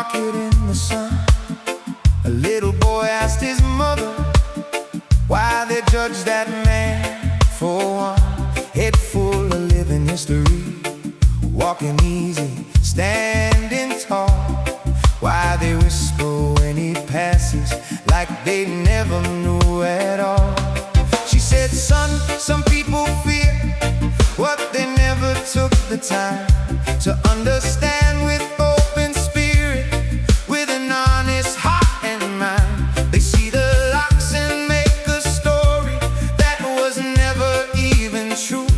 market in the sun, a little boy asked his mother why they judged that man for one. Head full of living history, walking easy, standing tall. Why they whisper when he passes, like they never knew at all. She said, son, some people fear what they never took the time to understand. With open spirit, with an honest heart and mind, they see the locks and make a story that was never even true.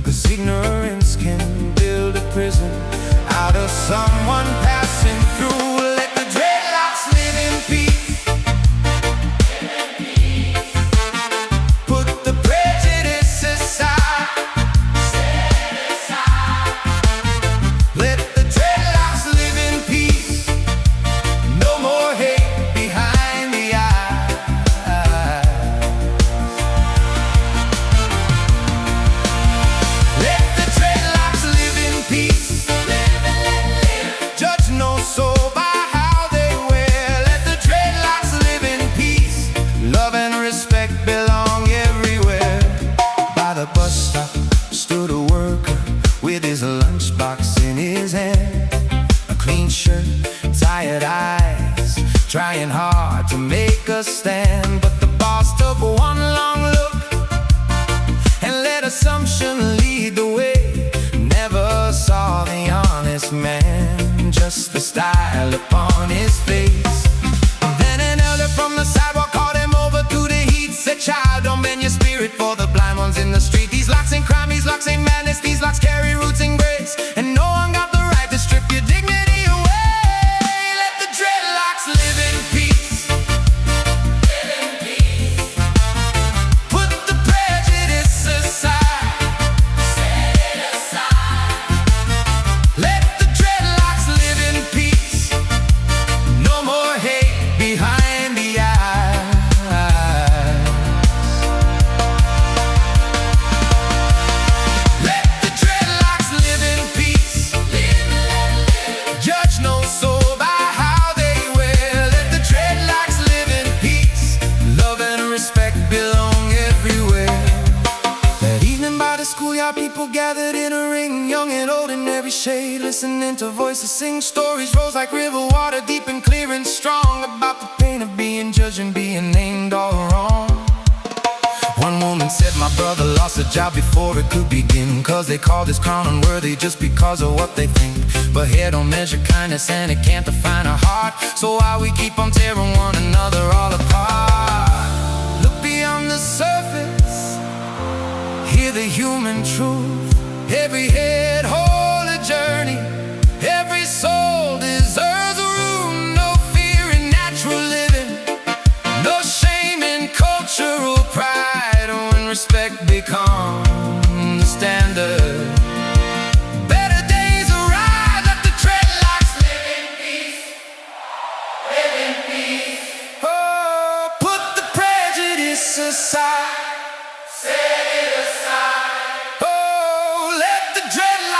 'Cause ignorance can build a prison out of someone passing through. Let the dreadlocks live in peace. Put the prejudice aside. Let the dreadlocks live in peace. No more hate behind the eyes. Let the dreadlocks live in peace. Judge no soul by how they wear. Let the dreadlocks live in peace. Love and respect belong everywhere. By the bus stop stood a worker with his lunchbox in his hand, a clean shirt, tired eyes, trying hard to make a stand. But the boss took one long look and let assumption lead the way. Never saw the honest man, just the style upon his face. Then an elder from the sidewalk called him over through the heat. Said, child, don't bend your spirit for the blind ones in the street. These locks ain't crime, these locks ain't madness. These locks carry roots and grace, and no one got the right to strip your dignity away. Let the dreadlocks live in peace. Live in peace. Put the prejudice aside. Set it aside. Let the dreadlocks live in peace. No more hate behind the eyes. Let the dreadlocks live in peace. Judge no soul by how they wear. Let the dreadlocks live in peace. Love and respect belong everywhere. That evening by the schoolyard, people gathered in a ring, young and old in every shade, listening to voices sing. Stories rose like river water, deep and clear and strong, about the pain of being judged and being named all wrong. One woman said, my brother lost a job before it could begin, 'cause they called his crown unworthy just because of what they think. But hair don't measure kindness and it can't define a heart. So why we keep on tearing one another all apart? Look beyond the surface, hear the human truth. Every head hold a journey, every soul deserves a room. No fear in natural living, no shame in cultural pride. When respect becomes the standard, better days arrive. Let the dreadlocks live in peace. Live in peace. Oh, put the prejudice aside. Set it aside. Oh, let the dreadlocks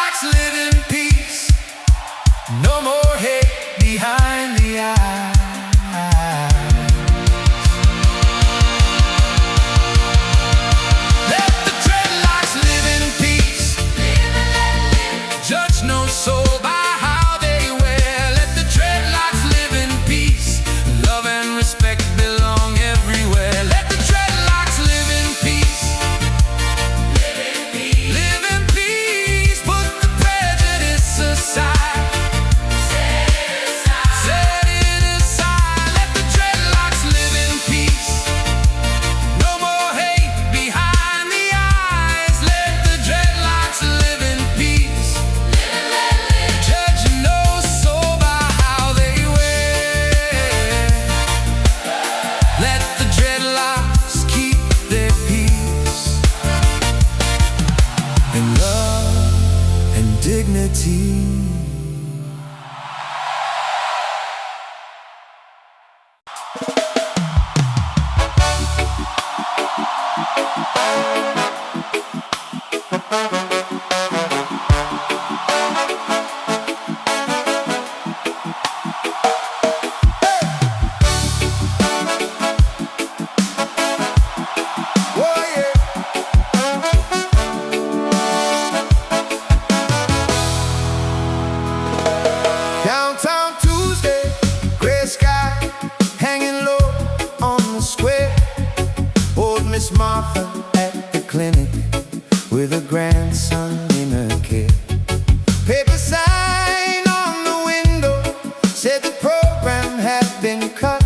said the program had been cut.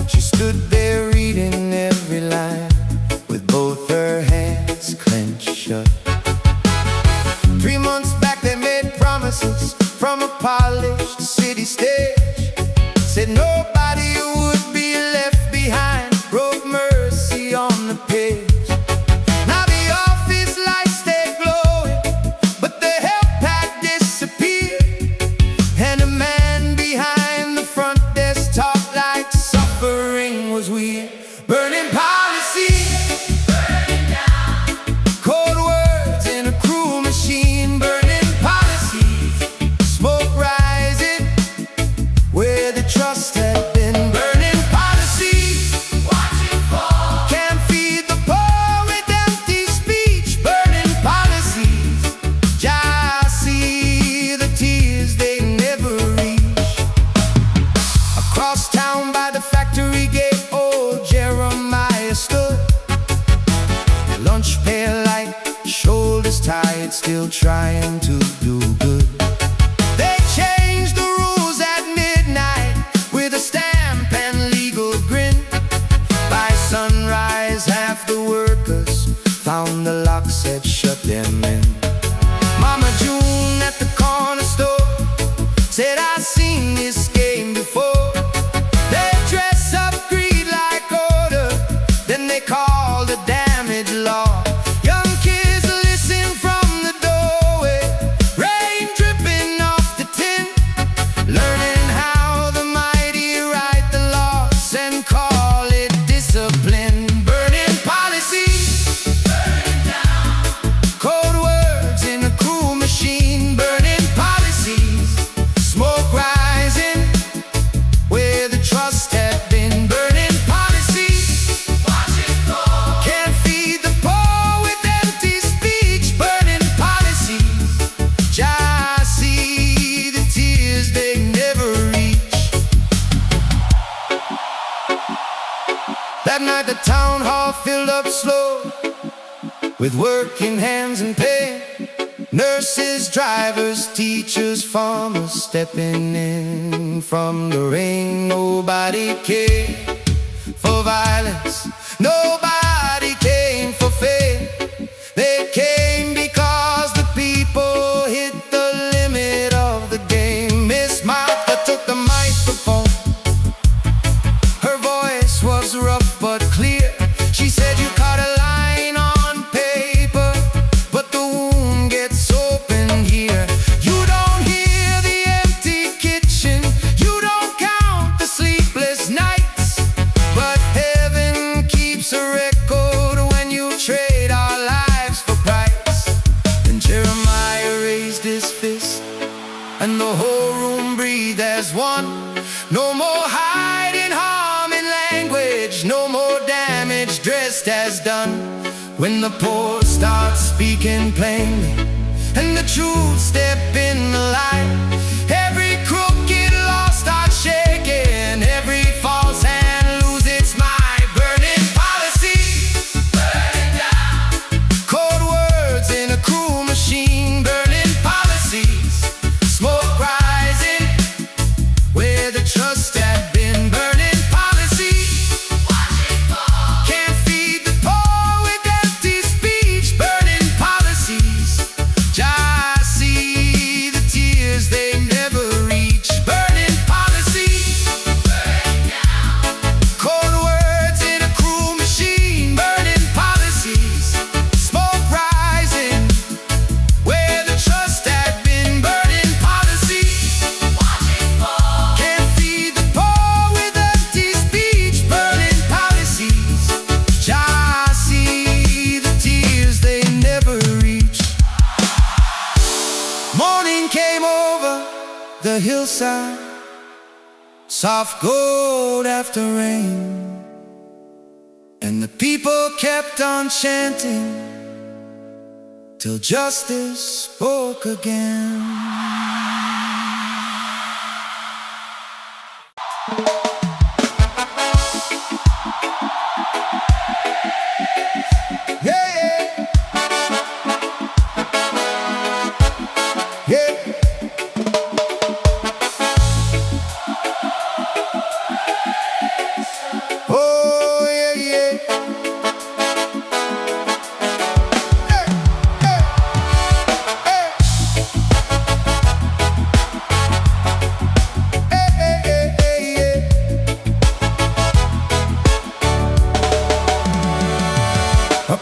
She stood there reading every line with both her hands clenched shut. 3 months back they made promises from a polished city stage. Said nobody would be left behind, wrote mercy on the page. Now the office lights stay glowing, but the help had disappeared. And a man behind the front desk talked like suffering was weird. Burning policy, burning down. Cold words in a cruel machine. Burning policies, smoke rising where the trust had been. Burning policies, watch it fall. Can't feed the poor with empty speech. Burning policies, just see the tears they never reach. Across town by the factory gate, old Jeremiah stood. Lunch pail light, shoulders tired, still trying to do good. They changed the rules at midnight with a stamp and legal grin. By sunrise, half the workers found the locks had shut them in. Mama June at the corner store said, "I've seen this game before." They dress up greed like order, then they call the damage law. Young kids listen from the doorway, rain dripping off the tin, learning how the mighty write the laws and call it discipline. Burning policies, burning down. Cold words in a cruel machine. Burning policies, smoke rising where the trust had been. Burning policies, watch it fall. Can't feed the poor with empty speech. Burning policies, just see the tears they never reach. That night the town hall filled up slow with working hands and pain. Nurses, drivers, teachers, farmers stepping in from the rain. Nobody cared for violence, nobody came for fame. They came because the people hit the limit of the game. Miss Martha took the microphone. Her voice was rough but clear. She said, "You caught a line on paper, but the wound gets open here. You don't hear the empty kitchen, you don't count the sleepless nights, but heaven keeps a record when you trade our lives for price." Then Jeremiah raised his fist and the whole room breathed as one. No more hiding harm in language, no more damage dressed as done. When the poor start speaking plainly and the truth step in the light, every crooked law starts shaking, every false hand lose its might. Burning policies, burning down. Cold words in a cruel machine. Burning policies, smoke rising where the trust had been. Burning policies, watch it fall. Can't feed the poor with empty speech. Burning policies, just see the tears they never reach. Burning policies, burning down. Cold words in a cruel machine. Burning policies, smoke rising where the trust had been. Burning policies, watch it fall. Can't feed the poor with empty speech. Burning policies, just see the tears they never reach. Morning came over the hillside, soft gold after rain, and the people kept on chanting till justice spoke again.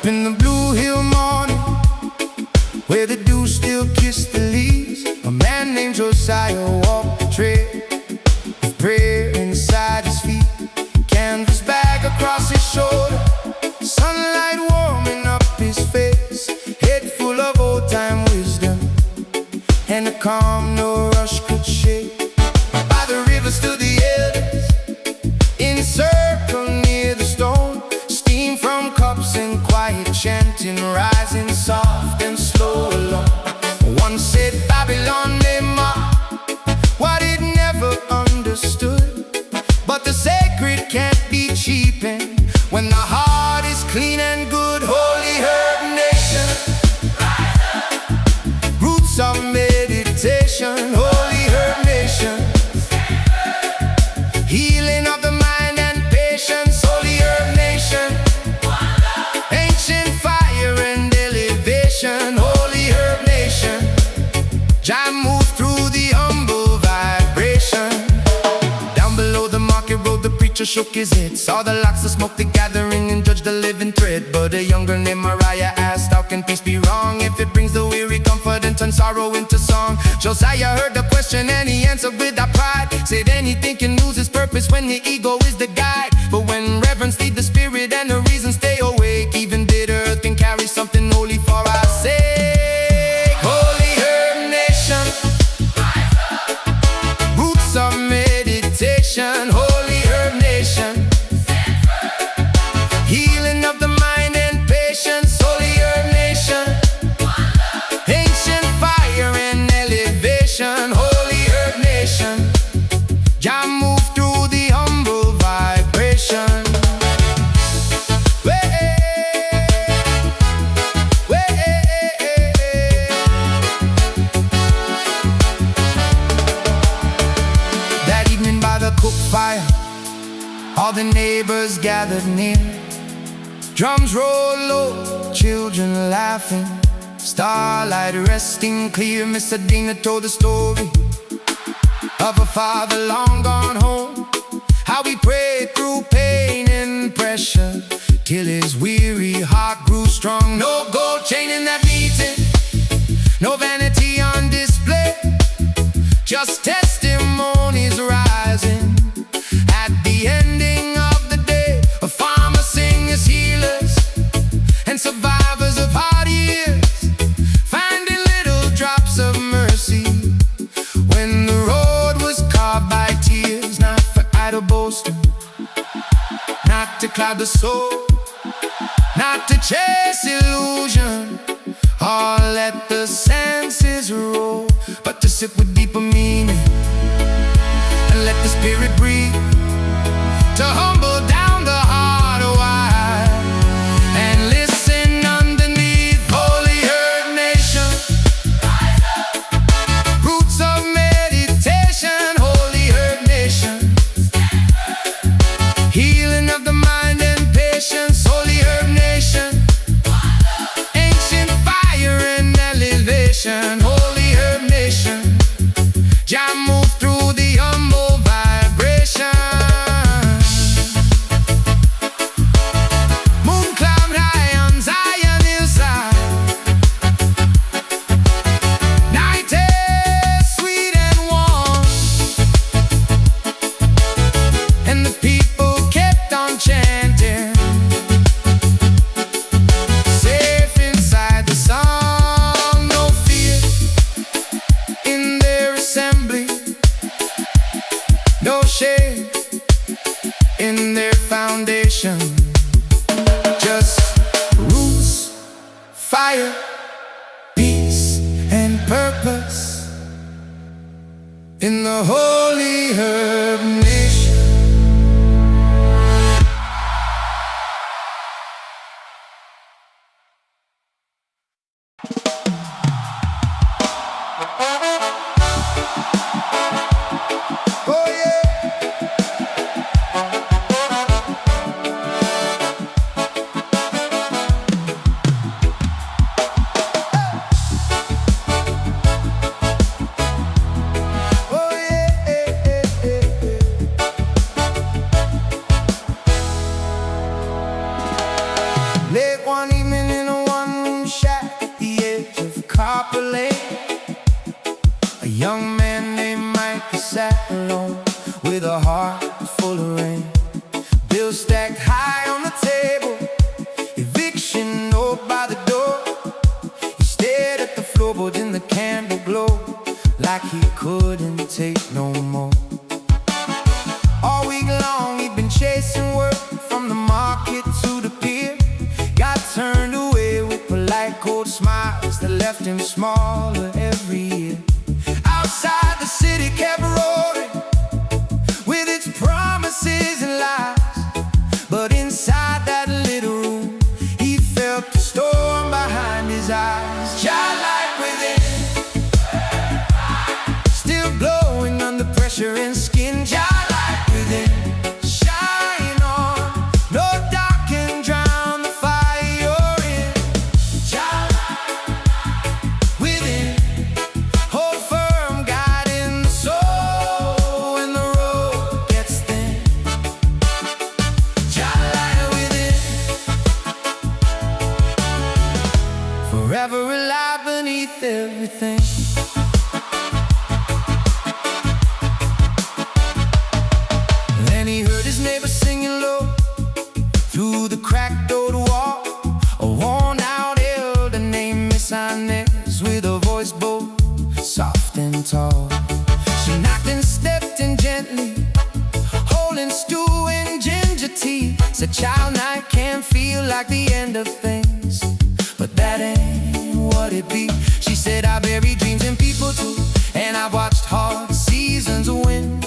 Up in the blue hill morning, where the dew still kissed the leaves, a man named Josiah walked the trail with prayer inside his feet, canvas bag across his shoulder, sunlight warming up his face, head full of old-time wisdom and a calm no rush could shake. By the river stood the elders in a circle near the stone, steam from cups and quiet chanting rising soft and slow along. One said Babylon may mock what it never understood, but the sacred can't be cheapened when the heart is clean and good. Holy herb nation, roots of meditation. Holy herb nation, healing of the mind and patience. Holy herb nation, ancient fire and elevation. Holy herb nation, Jah moved through the humble vibration. Down below the market road, the preacher shook his head, saw the locks of smoke, the gathering, and judged the living thread. But a younger named Mariah asked, how can peace be wrong if it brings the weary comfort and turns sorrow into song? Josiah heard the question and he answered with a pride, said anything can lose its purpose when the ego is the guide, but when reverence leads the spirit and the reason stay awake, even bitter earth can carry something holy for our sake. Holy herb nation, roots of meditation. Holy herb nation, healing of the mind and patience. Holy herb nation, ancient fire and elevation. Holy herb nation, Jah move through the humble vibration. That evening by the cook fire, all the neighbors gathered near, drums roll low, children laughing, starlight resting clear. Mr. Dina told the story of a father long gone home, how he prayed through pain and pressure till his weary heart grew strong. No gold chain in that meeting, no vanity on display, just testimonies rising at the ending of the day. A farmer, singers, healers, and survivors of hard years, finding little drops of mercy when the road was carved by tears. Not for idle boasting, not to cloud the soul, not to chase illusion or let the senses roll, but to sit with deeper meaning and let the spirit breathe, to humble down the heart wide and listen underneath. Holy herb nation, roots of meditation. Holy herb nation, healing of the mind and patience. Holy herb nation, ancient fire and elevation. Holy herb nation, Jah move through the humble vibration. Moon cloud high on Zion hillside, night is sweet and warm, and the people kept on chanting, safe inside the song. No fear in their assembly, no shame in their foundation, just roots, fire, peace, and purpose in the holy herb nation. Oh yeah. Oh yeah. with a heart full of rain. Bills stacked high on the table, eviction note by the door. He stared at the floorboards in the candle glow, like he couldn't take no more. All week long he'd been chasing work, from the market to the pier. Got turned away with polite cold smiles that left him smaller every year. Outside the city kept roaring with its promises and lies, but inside that little room he felt the storm behind his eyes. Childlike within, still glowing under pressure and skin. Childlike within, shine on, no dark can drown the fire you're in. Childlike within, hold firm, guiding the soul when the road gets thin. Childlike within, forever alive beneath everything. Then he heard his neighbor singing low through the cracked old wall. A worn-out elder named Miss Inez, with a voice both soft and tall. She knocked and stepped in gently, holding stew and ginger tea. Said, child, night can feel like the end of things, but that ain't what it be. She said, I bury dreams in people too, and I've watched hard seasons win.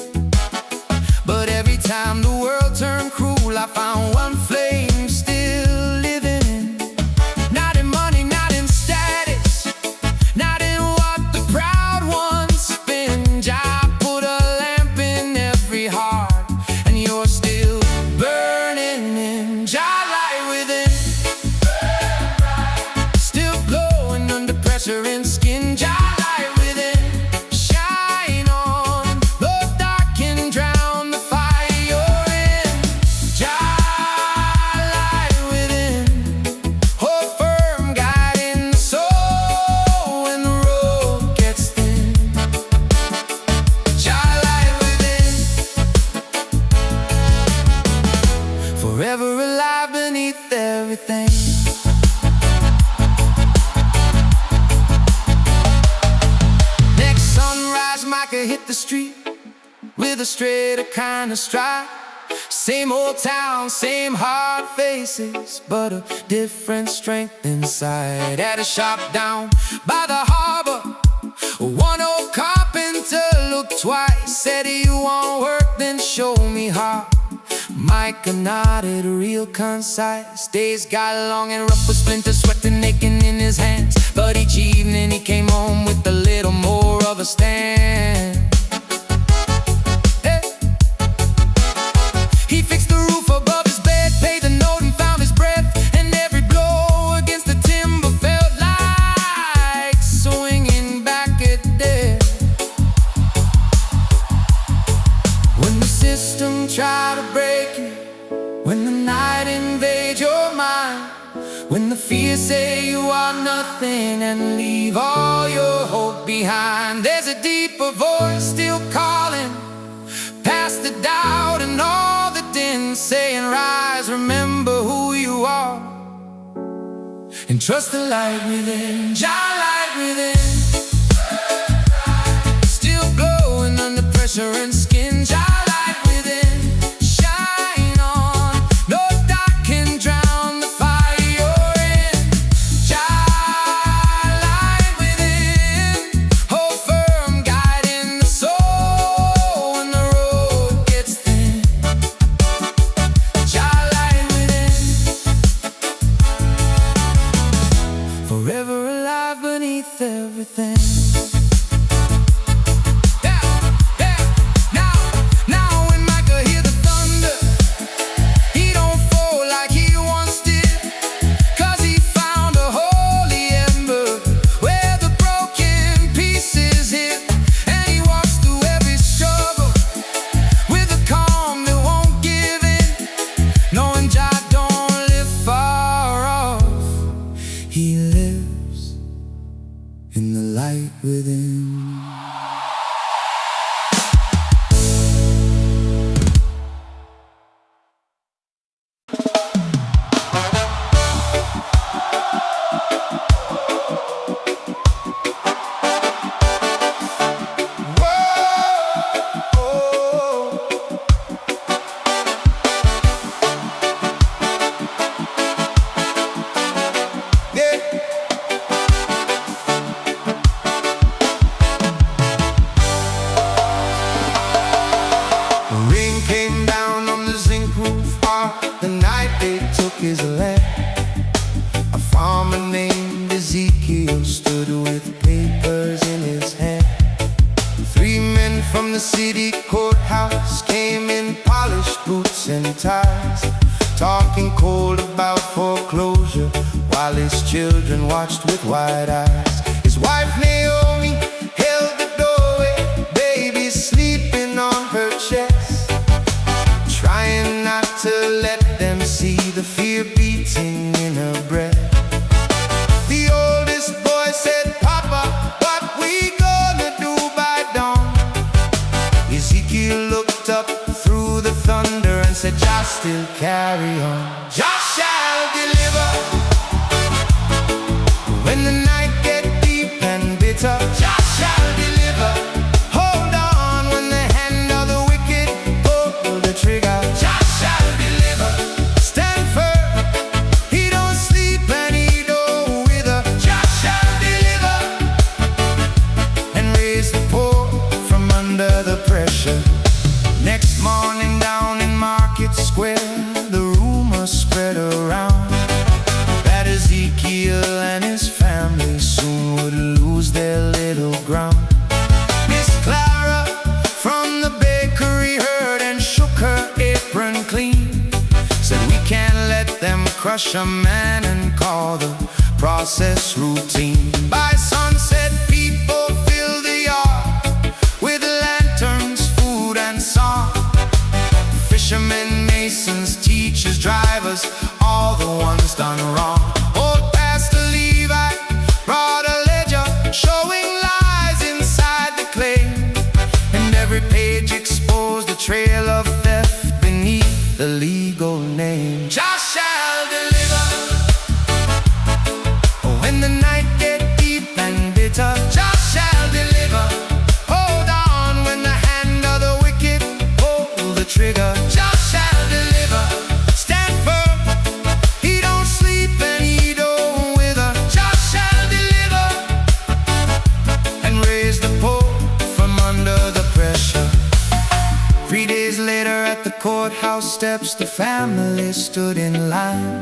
But every time the world turned cruel, I found one flame still living in. Not in money, not in status, not in what the proud ones spin. I put a lamp in every heart, and you're still burning in. Light within, still glowing under pressure and skin. Light within, shine on, the dark can drown the fire you're in. Light within, hold firm, guiding the soul when the road gets thin. Light within, forever alive beneath everything. Next sunrise, Micah hit the street with a straighter kind of stride. Same old town, same hard faces, but a different strength inside. At a shop down by the harbor, one old carpenter looked twice. Said, you want work, then show me how. Micah nodded, real concise. Days got long and rough with splinters, sweating, aching in his hands. But each evening he came home with a little more of a stand. Hey. He fixed the roof above his bed, paid the note and found his breath. And every blow against the timber felt like swinging back at death. When the system tried to break you, when the night invades your mind, when the fears say you are nothing and leave all your hope behind, there's a deeper voice still calling past the doubt and all the din, saying, rise, remember who you are, and trust the light within. Light within, still glowing under pressure and skin. Light within, shine on, no dark can drown the fire you're in. Light within, hold firm, guiding the soul when the road gets thin. Light within, forever alive beneath everything. Yeah, yeah, now came down on the zinc roof the night they took his land. A farmer named Ezekiel stood with papers in his hand. 3 men from the city courthouse came in polished boots and ties, talking cold about foreclosure while his children watched with wide eyes. His wife Naiomi held the doorway, baby sleeping on her chest, trying not to let them see the fear beating in her breast. The oldest boy said, "Papa, what we gonna do by dawn?" Ezekiel looked up through the thunder and said, "Jah still carry on. Jah shall deliver. When the night get deep and bitter, Jah shall deliver. Hold on when the hand of the wicked pull the trigger. Jah shall deliver. Stand firm, he don't sleep and he don't wither. Jah shall deliver and raise the poor from under the pressure." Next morning down in Market Square, the rumor spread around that Ezekiel and his family soon would lose their little ground. Miss Clara from the bakery heard and shook her apron clean, said, "We can't let them crush a man and call the process routine." By sunset people fill the yard with lanterns, food and song. Fishermen, masons, teachers, drivers, all the ones done wrong. Old Pastor Levi brought a ledger showing lies inside the clay, and every page exposed a trail of theft beneath the legal name. Jah shall deliver. When the night get deep and bitter, Jah shall deliver. Hold on when the hand of the wicked pull the trigger. Jah shall deliver. Stand firm, he don't sleep and he don't wither. Jah shall deliver and raise the poor from under the pressure. 3 days later at the courthouse steps, the family stood in line.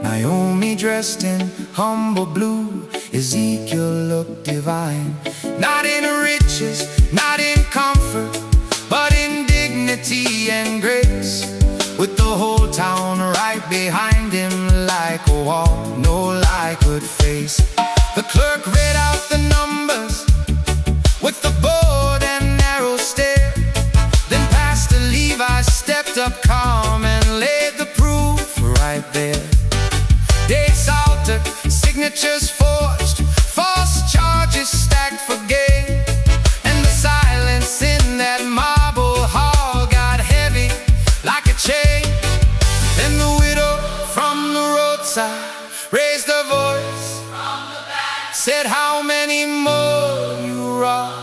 Naiomi dressed in humble blue, Ezekiel looked divine. Not in riches, not in comfort, but in dignity and grace, with the whole town right behind him like a wall no lie could face. The clerk read out the numbers with the bold and narrow stare. Then Pastor Levi stepped up calm and laid the proof right there. Dates altered, signatures forged, false charges stacked for gain, and the silence in that marble hall got heavy like a chain. Then the widow from the roadside raised her voice from the back, said, "How many more you rob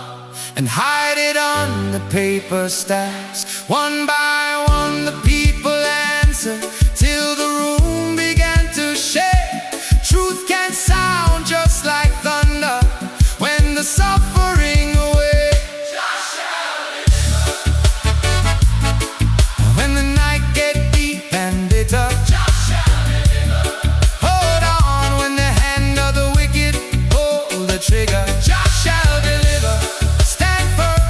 and hide it on the paper stacks?" One by one the people answered till the room began to shake. Truth can sound just like thunder when the suffering away. Jah shall deliver. When the night get deep and bitter, Jah shall deliver. Hold on when the hand of the wicked pull the trigger. Jah shall deliver. Stand firm,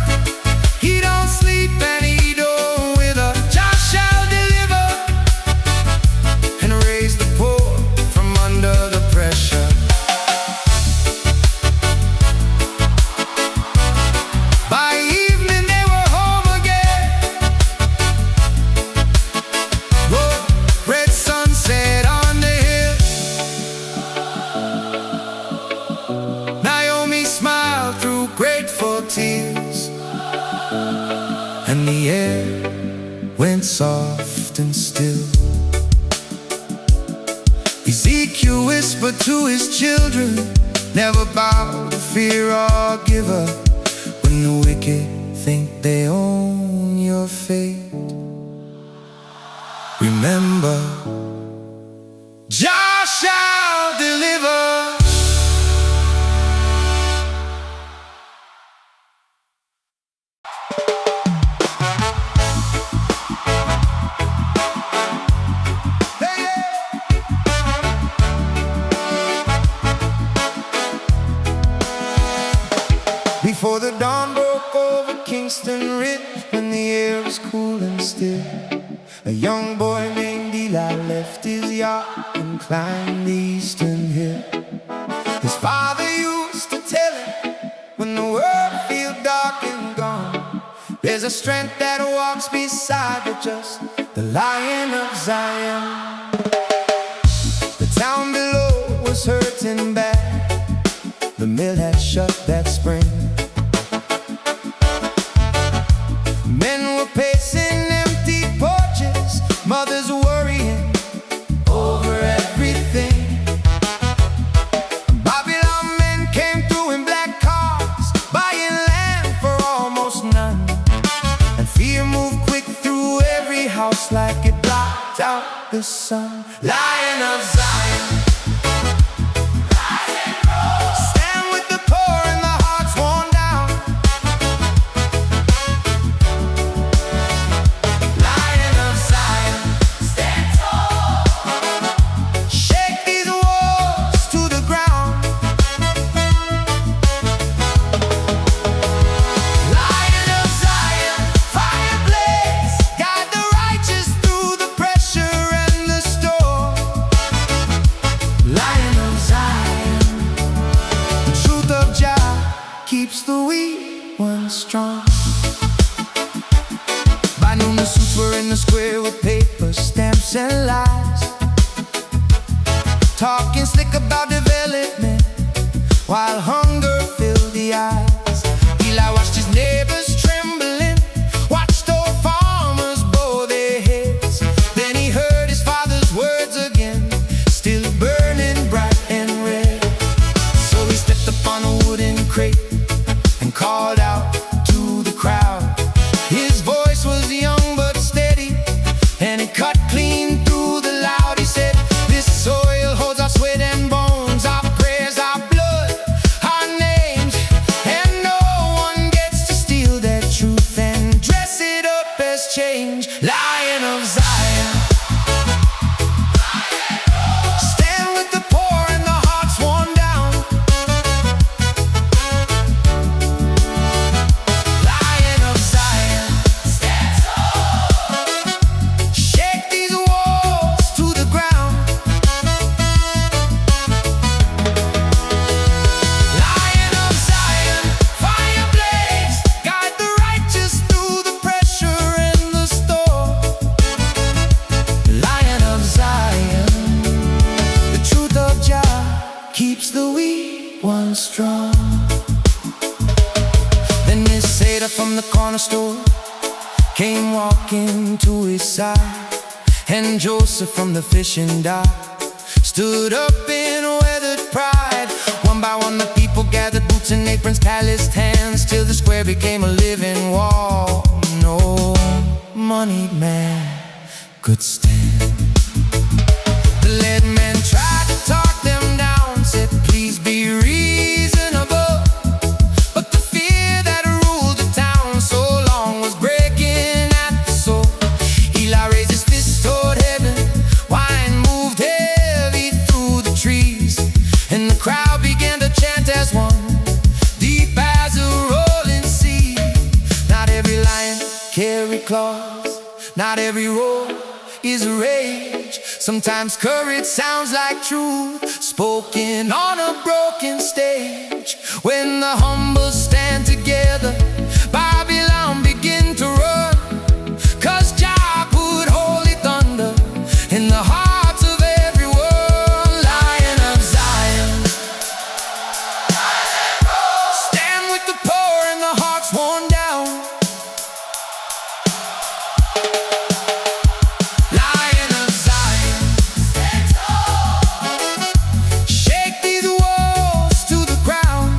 he don't sleep and he don't wither. Jah shall deliver and raise the poor from under the pressure. By evening they were home again. Oh, red sunset on the hill. Naiomi smiled through grateful tears, and the air went soft and still. Ezekiel whispered to his children, "Never bow to fear or give up when the wicked think they own your fate. Remember, Jah shall deliver." was cool and still. A young boy named Eli left his yacht and climbed the eastern hill. His father used to tell him, when the world feels dark and gone, there's a strength that walks beside the just, the Lion of Zion. The town below was hurting bad. The mill had shut that spring. Men were pacing empty porches, mothers worrying over everything. Babylon men came through in black cars, buying land for almost none. And fear moved quick through every house like it blocked out the sun. Lion of Zion, stand with the poor and the hearts worn down. Lion of Zion, stand tall. Shake these walls to the ground. Lion of Zion, fire blaze, guide the righteous through the pressure and the storm. Lion of Zion, the truth of Jah keeps the weak ones strong. By noon the suits were in the square with paper, stamps and lies, talking slick about development while hunger filled the eyes. Eli watched his neighbors trembling, watched old farmers bow their heads. Then he heard his father's words again, still burning bright and red. So he stepped upon a wooden crate and called out to the crowd. His voice was young but steady, and it cut clean through the loud. He said, this soil holds our sweat and bones, our prayers, our blood, our names, and no one gets to steal that truth and dress it up as change. Lion of Zion, stand with the poor and the hearts worn down. Lion of Zion, stand tall. Shake these walls to the ground. Lion of Zion, fire blaze, guide the righteous through the pressure and the storm. Lion of Zion, the truth of Jah keeps the weak ones strong. Then Miss Seda from the corner store came walking to his side, and Joseph from the fishing dock stood up in weathered pride. One by one the people gathered, boots and aprons, calloused hands, till the square became a living wall. No moneyed man could stand. The lead man tried to talk them down, said please be reasonable. But the fear that ruled the town so long was breaking at the soul. Eli raised his fist toward heaven, wine moved heavy through the trees, and the crowd began to chant as one, deep as a rolling sea. Not every lion carry claws, not every roar is rage. Sometimes courage sounds like truth spoken on a broken stage. When the humble stand together, Babylon begin to run, 'cause Jah put holy thunder in the hearts of everyone. Lion of Zion, stand with the poor and the hearts worn down. Lion of Zion, stand tall. Shake these walls to the ground.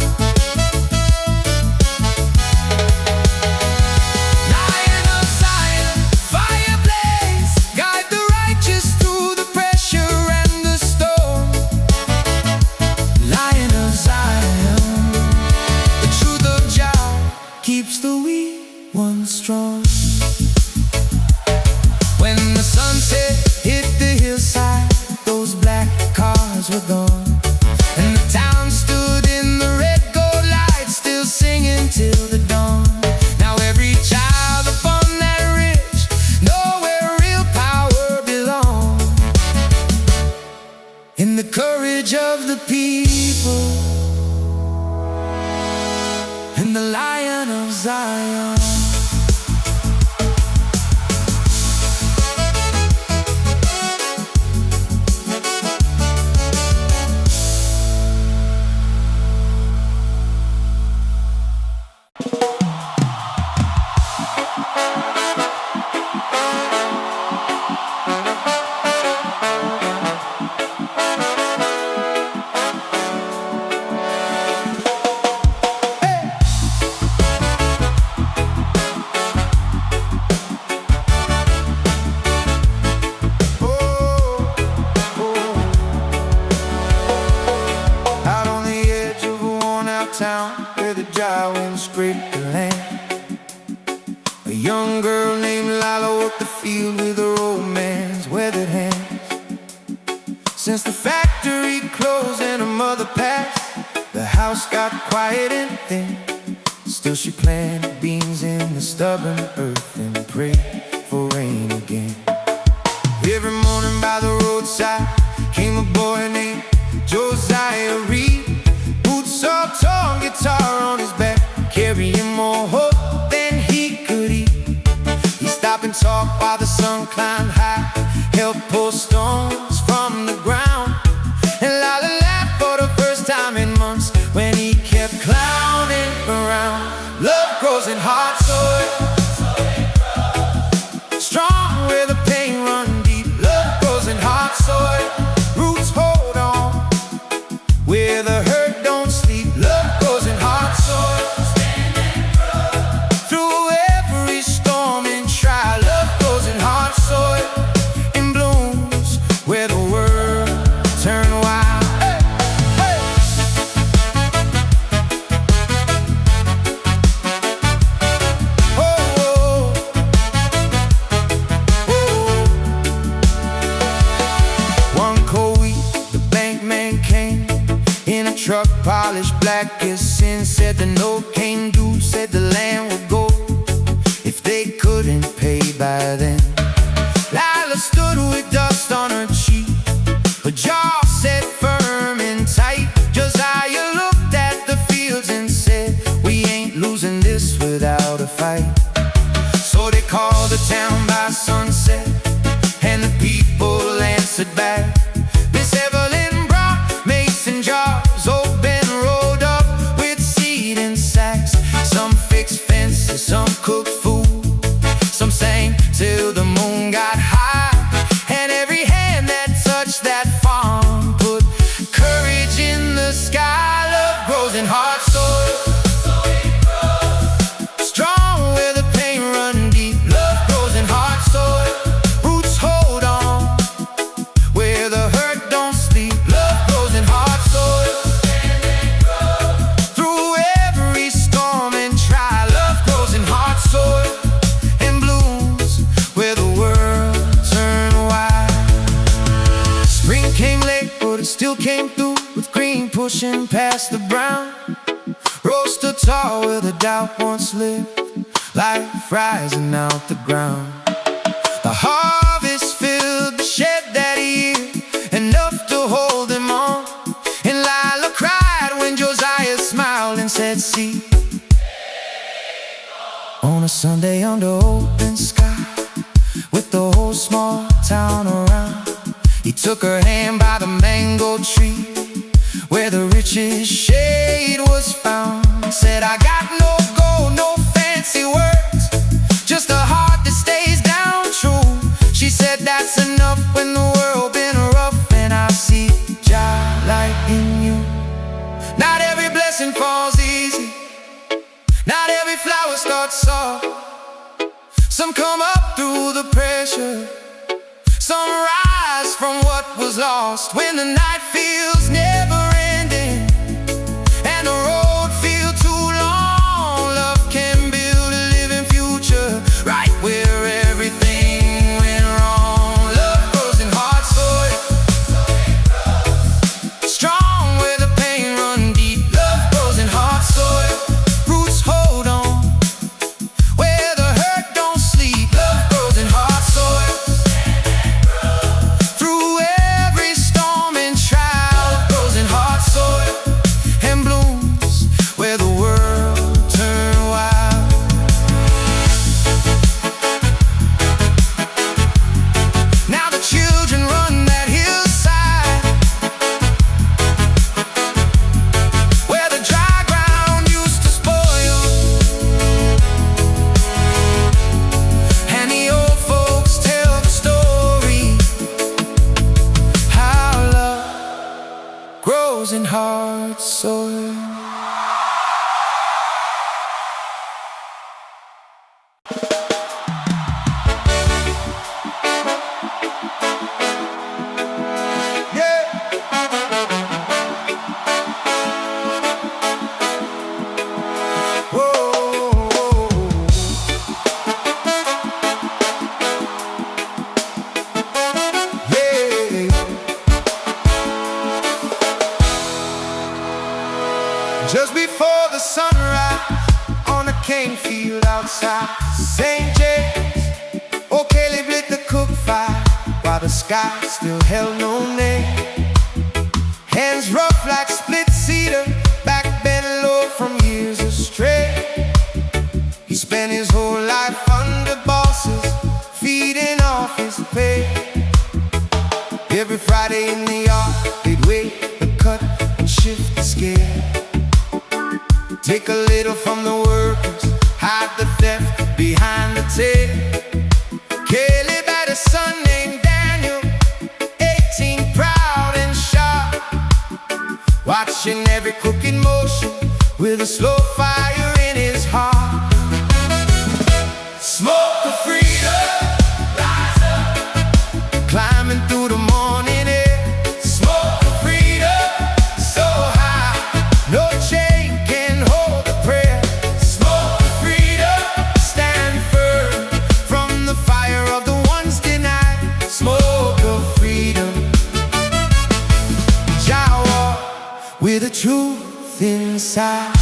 heritage of the people and the Lion of Zion. Town where the dry wind scraped the land. A young girl named Lila worked the field with her old man's weathered hands. Since the factory closed and her mother passed, the house got quiet and thin. Still she planted beans in the stubborn earth and prayed for rain again. Every morning by the roadside came a boy named Josiah Reed. So tall, guitar on his back, carrying more hope than he could eat. He stopped and talked while the sun climbed high, helped pull stones from the ground. And Lila laughed for the first time in months when he kept clowning around. Love grows in hard soil, strong where the pain runs deep. Love grows in hard soil, roots hold on where the hurt don't sleep. Love goes in hard soil, stand and grow through every storm and trial. Love goes in hard soil and blooms where the world turn wild. Hey, hey. Oh, oh, oh. One cold week, the bank man came in a truck polished black as sin. Said the note came due, said the land would go if they couldn't pay by then. Lila stood with dust on her cheek, her jaw set firm and tight. Josiah looked at the fields and said, we ain't losing this without a fight. So they called the town by sunset and the people answered back. Miss Evelyn brought mason jars, open rolled up with seed and sacks. Some fixed fences, some cooked food, some sang till the moon got high. And every hand that touched that farm put courage in the sky. Love grows in hard soil, strong where the pain run deep. Love grows in hard soil, roots hold on where the hurt don't sleep. Love grows in hard soil, through every storm and trial. Love grows in hard soil and blooms where the world turned wild. Spring came late, but it still came through with green pushing past the brown. Rose stood tall where the doubt once lived, life rising out the ground. The harvest filled the shed that year, enough to hold them on. And Lila cried when Josiah smiled and said, see. On a Sunday under open sky, with the whole small town around, he took her hand by the mango tree, where the richest shade was found. Said, I got no gold, no fancy words, just a heart that stays down true. She said, that's enough when the world been rough, and I see Jah light in you. Not every blessing falls easy, not every flower starts soft. Some come up through the pressure, some rise from what was lost. When the night feels never ending and the road feels too long, love can build a living future right where everything went wrong. Love grows in hard soil, strong where the pain run deep. Love grows in hard soil, roots hold on where the hurt don't sleep. Love grows in hard soil, through every storm and trial. Love grows and heart soil. Just before the sunrise, on a cane field outside St. James, old Caleb lit the cook fire while the sky still held no name. Hands rough like split cedar, back bent low from years astray. He spent his whole life under bosses, feeding off his pay. Every Friday in the yard, they'd wait the cut and shift the scale. Take a little from the workers, hide the theft behind the tail. Caleb had a son named Daniel, 18, proud and sharp, watching every crooked motion with a slow fire in his heart. Smoke of freedom, rise up, climbing through the morning air. Smoke of freedom, so high, no chain can hold the prayer. Smoke of freedom, stand firm from the fire of the ones denied. Smoke of freedom, Jahla with the truth inside.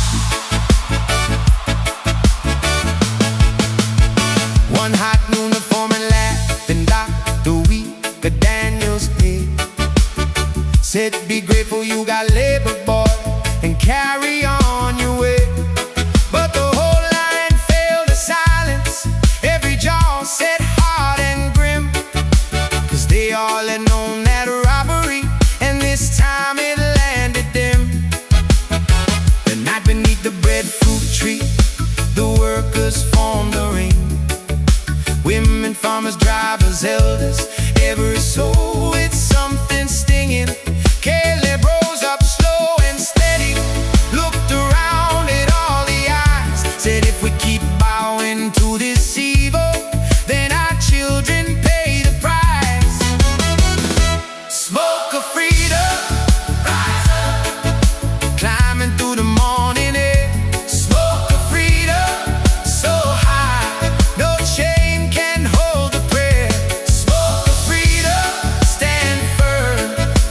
One hot noon, the foreman laughed and docked the week of Daniel's pay. Said, be grateful you got labor, boy, and carry on your way. But the whole line failed to silence. Every jaw said hard and grim, 'cause they all had known that robbery, and this time it landed them. The night beneath the breadfruit tree, the workers formed a ring. Women, farmers, drivers, elders, every soul with something stinging. Caleb rose up slow and steady, looked around at all the eyes, said, if we keep bowing to this evil, then our children pay the price. Smoke of freedom, rise up, climbing through the morning air. Smoke of freedom, so high, no chain can hold the prayer. Smoke of freedom, stand firm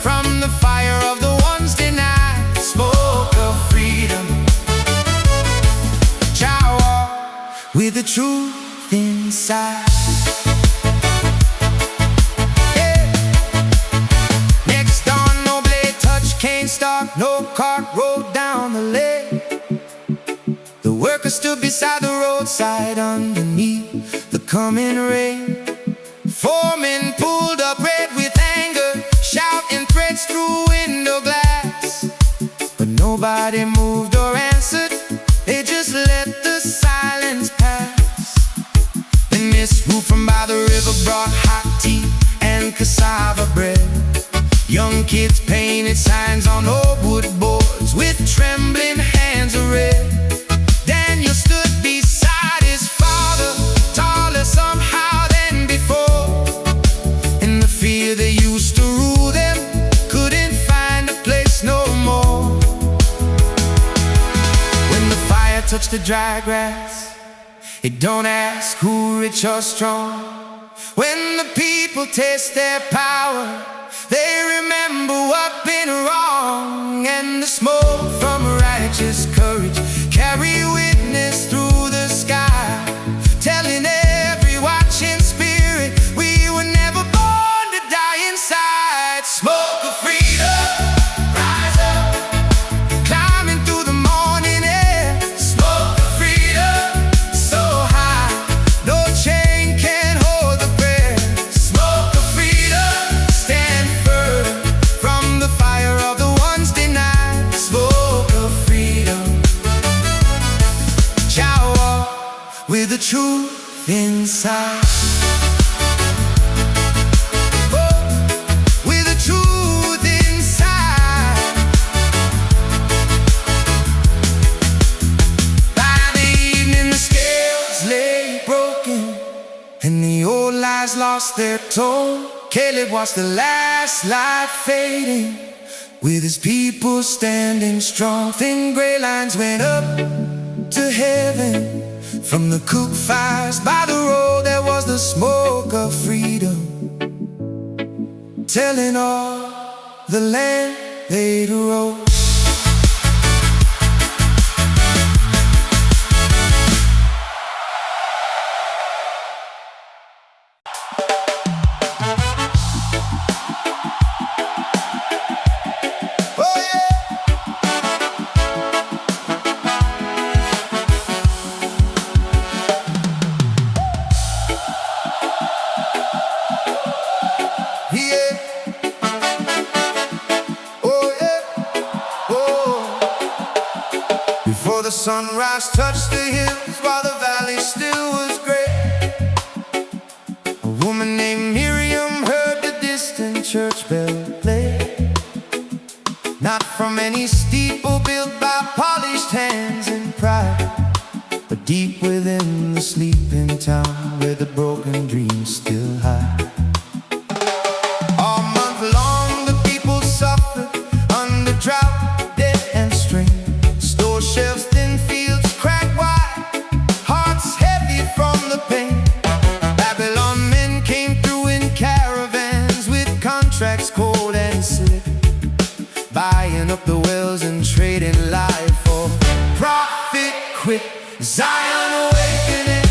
from the fire of the ones denied. Smoke of freedom, Jahla with the truth inside. Yeah. Next dawn, no blade touch, can't stop, no cart rolled down the lane. The workers stood beside the roadside underneath the coming rain. Foremen pulled up red with anger, shouting threats through window glass. But nobody moved or answered, they just let the silence pass. The mist moved from by the river, brought hot tea and cassava bread. Young kids painted signs on old wood boards with trembling hands of red. Daniel stood beside his father, taller somehow than before. In the fear that used to rule them, couldn't find a place no more. When the fire touched the dry grass, it don't ask who rich or strong. When the people taste their power, they remember what been wrong. And the smoke from righteous courage carry witness through the sky, telling every watching spirit we were never born to die inside. Smoke of freedom, rise up, climbing through the morning air. Smoke of freedom, so high, no chain can hold the prayer. Smoke of freedom, stand firm from the fire of the ones denied. Smoke of eyes lost their tone. Caleb watched the last light fading, with his people standing strong. Thin gray lines went up to heaven. From the cook fires by the road, there was the smoke of freedom, telling all the land they'd rose. Before the sunrise touched the hills, while the valley still was gray, a woman named Miriam heard the distant church bell play. Not from any steeple built by polished hands and pride, but deep within the sleeping town where the broken dreams still hide. All month long the people suffered under drought, debt and strain. Store shelves, thin fields cracked wide, hearts heavy from the pain. Babylon men came through in caravans with contracts cold and slick, buying up the wells and trading life for profit quick. Zion awakening,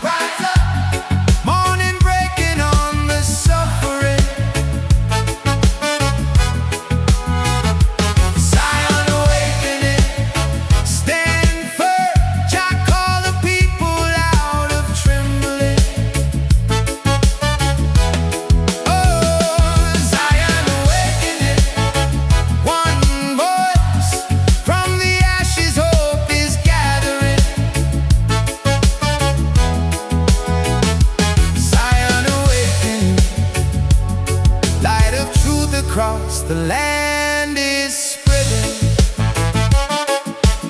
rise up, morning breaking on the suffering. Zion awakening, stand firm, Jah call the people out of trembling. Oh, Zion awakening, one voice from the ashes, hope is gathering. Zion awakening, light of truth across the land is spreading.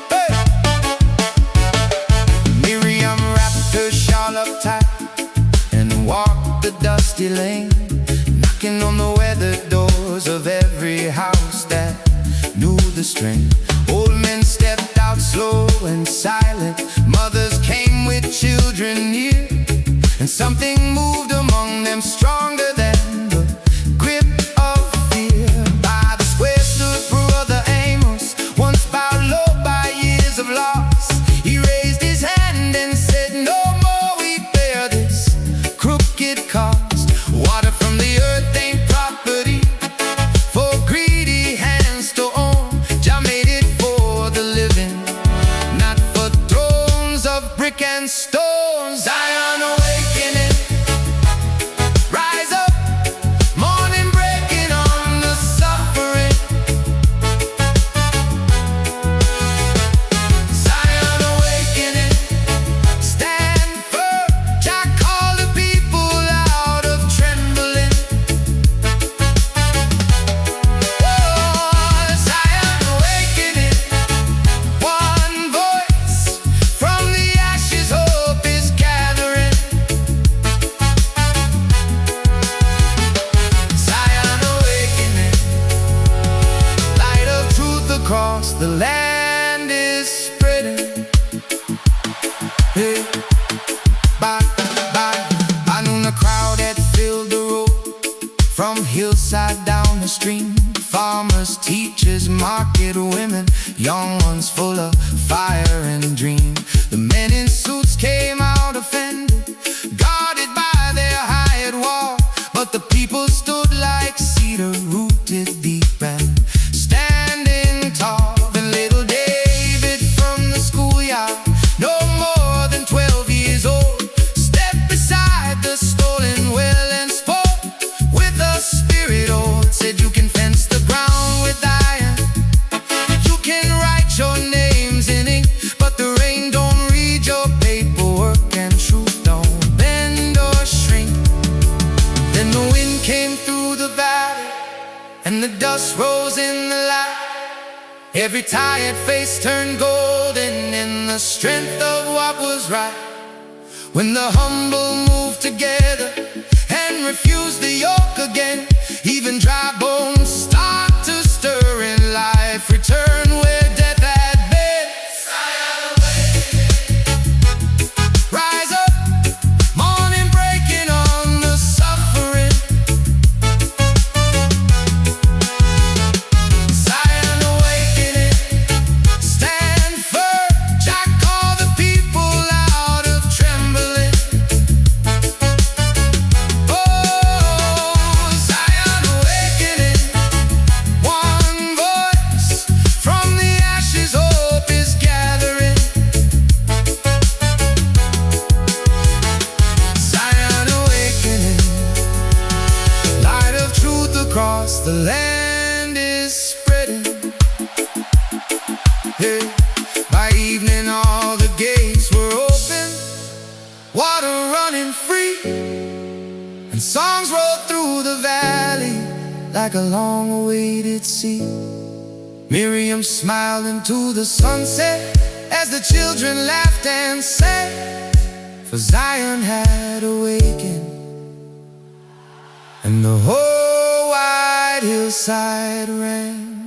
Hey! Miriam wrapped her shawl up tight and walked the dusty lane, knocking on the weathered doors of every house that knew the strain. Old men stepped out slow and silent, mothers came with children near, and something moved among them stronger than the grip of fear. By the square stood Brother Amos, once bowed low by years of loss. He raised his hand and said, no more we bear this crooked cost. Water from the earth ain't property for greedy hands to own. Jah made it for the living, not for thrones of brick and stone. Zion awakening, rise up, morning breaking on the suffering. Zion awakening, stand firm, Jah call the people out of trembling. Oh, Zion awakening, one voice from the ashes, hope is gathering. Zion awakening, light of truth across the land is spreading. Hey, bye, bye. I knew the crowd had filled the road, from hillside down the stream. Farmers, teachers, market women, young ones full of fire and dream. The men in suits came out offended, guarded by their hired wall, but the people stood like cedar rooted deep and standing tall. Then little David from the schoolyard, no more than 12 years old, stepped beside the stolen well and spoke with a spirit old. Said, you can fence the ground with iron, you can write your names in ink, but the rain don't read your paperwork and truth don't bend or shrink. Then the wind came through the valley and the dust rose in the light. Every tired face turned golden in the strength of what was right. when the humble move together and refuse the yoke again. Even dry bones start to stir in life, return where death had been. Rise up, morning breaking on the suffering. Zion awakening, stand firm. Jah call the people out of trembling. Oh, Zion awakening, one voice from the ashes, hope is gathering. Zion awakening, light of truth across the land is spreading. Hey, by evening all the gates were open, water running free, and songs rolled through the valley like a long-awaited sea. Miriam smiled into the sunset as the children laughed and sang, for Zion had awakened, and the whole wide hillside rang.